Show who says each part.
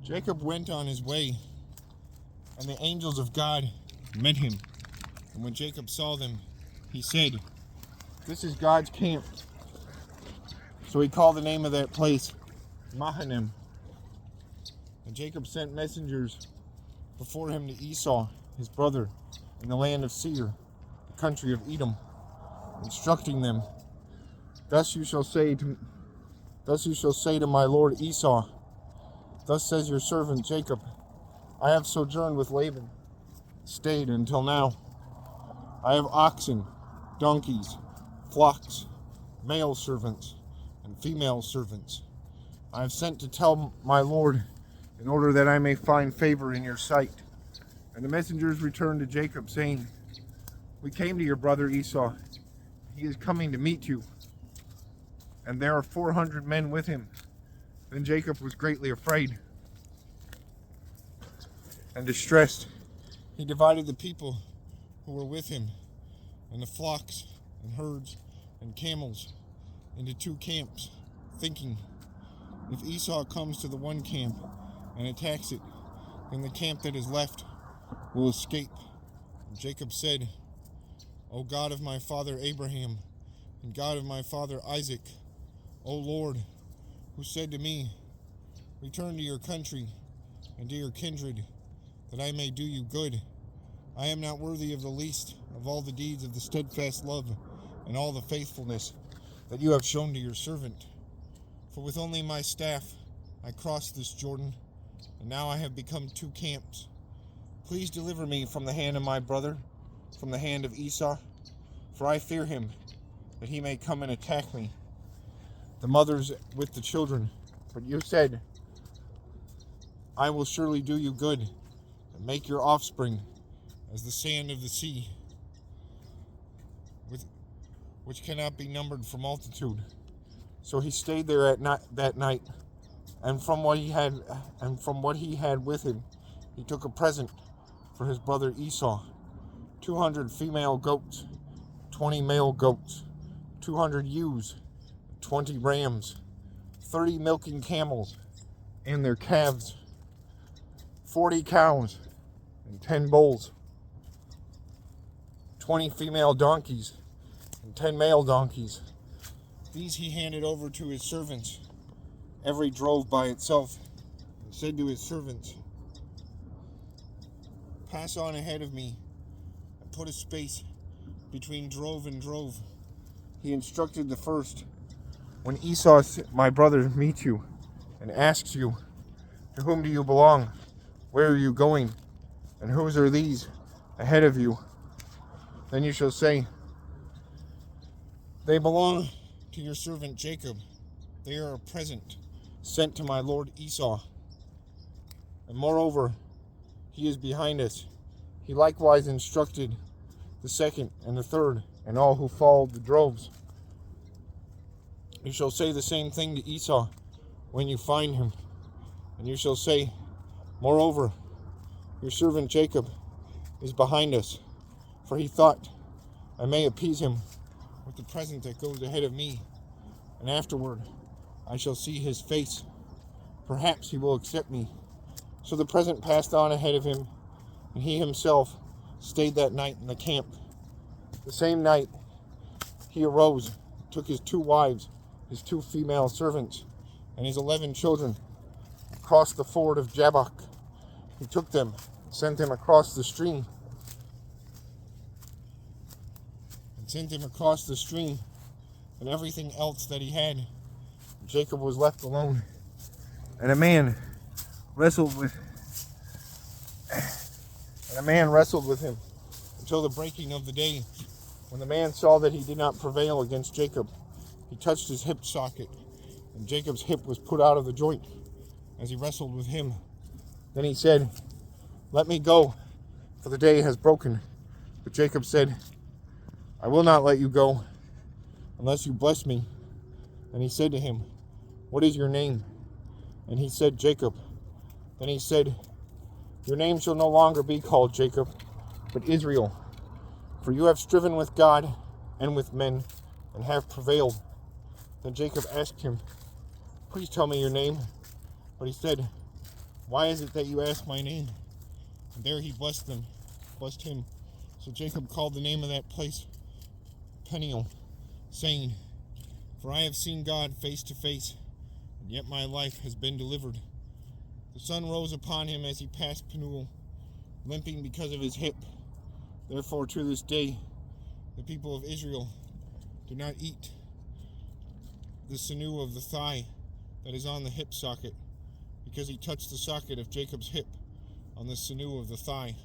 Speaker 1: Jacob went on his way, and the angels of God met him. And when Jacob saw them, he said, "This is God's camp." So he called the name of that place Mahanaim. And Jacob sent messengers before him to Esau, his brother, in the land of Seir, the country of Edom, instructing them, Thus you shall say to my lord Esau, Thus says your servant Jacob, I have sojourned with Laban, stayed until now. I have oxen, donkeys, flocks, male servants, and female servants. I have sent to tell my lord, in order that I may find favor in your sight. And the messengers returned to Jacob, saying, We came to your brother Esau. He is coming to meet you, and there are 400 men with him. Then Jacob was greatly afraid and distressed. He divided the people who were with him, and the flocks and herds and camels, into 2 camps, thinking, If Esau comes to the one camp and attacks it, then the camp that is left will escape. And Jacob said, O God of my father Abraham, and God of my father Isaac, O Lord, who said to me, Return to your country and to your kindred, that I may do you good. I am not worthy of the least of all the deeds of the steadfast love and all the faithfulness that you have shown to your servant. For with only my staff I crossed this Jordan, and now I have become 2 camps. Please deliver me from the hand of my brother, from the hand of Esau, for I fear him, that he may come and attack me, the mothers with the children. But you said, I will surely do you good, and make your offspring as the sand of the sea, which cannot be numbered for multitude. So he stayed there that night, and from what he had with him, he took a present for his brother Esau: 200 female goats, 20 male goats, 200 ewes, 20 rams, 30 milking camels and their calves, 40 cows and 10 bulls, 20 female donkeys and 10 male donkeys. These he handed over to his servants, every drove by itself, and said to his servants, Pass on ahead of me, and put a space between drove and drove. He instructed the first, When Esau, my brother, meets you and asks you, To whom do you belong? Where are you going? And whose are these ahead of you? Then you shall say, They belong to your servant Jacob. They are a present sent to my lord Esau. And moreover, he is behind us. He likewise instructed the second and the third, and all who followed the droves. You shall say the same thing to Esau when you find him. And you shall say, Moreover, your servant Jacob is behind us, for he thought, I may appease him with the present that goes ahead of me, and afterward I shall see his face. Perhaps he will accept me. So the present passed on ahead of him, and he himself stayed that night in the camp. The same night he arose, took his 2 wives, his 2 female servants, and his 11 children, crossed the ford of Jabbok. He took them and sent them across the stream. And everything else that he had. Jacob was left alone. And a man wrestled with him until the breaking of the day. When the man saw that he did not prevail against Jacob, he touched his hip socket, and Jacob's hip was put out of the joint as he wrestled with him. Then he said, Let me go, for the day has broken. But Jacob said, I will not let you go unless you bless me. And he said to him, What is your name? And he said, Jacob. Then he said, Your name shall no longer be called Jacob, but Israel, for you have striven with God and with men, and have prevailed. Then Jacob asked him, Please tell me your name. But he said, Why is it that you ask my name? And there he blessed him. So Jacob called the name of that place Peniel, saying, For I have seen God face to face, and yet my life has been delivered. The sun rose upon him as he passed Penuel, limping because of his hip. Therefore, to this day, the people of Israel do not eat the sinew of the thigh that is on the hip socket, because he touched the socket of Jacob's hip on the sinew of the thigh.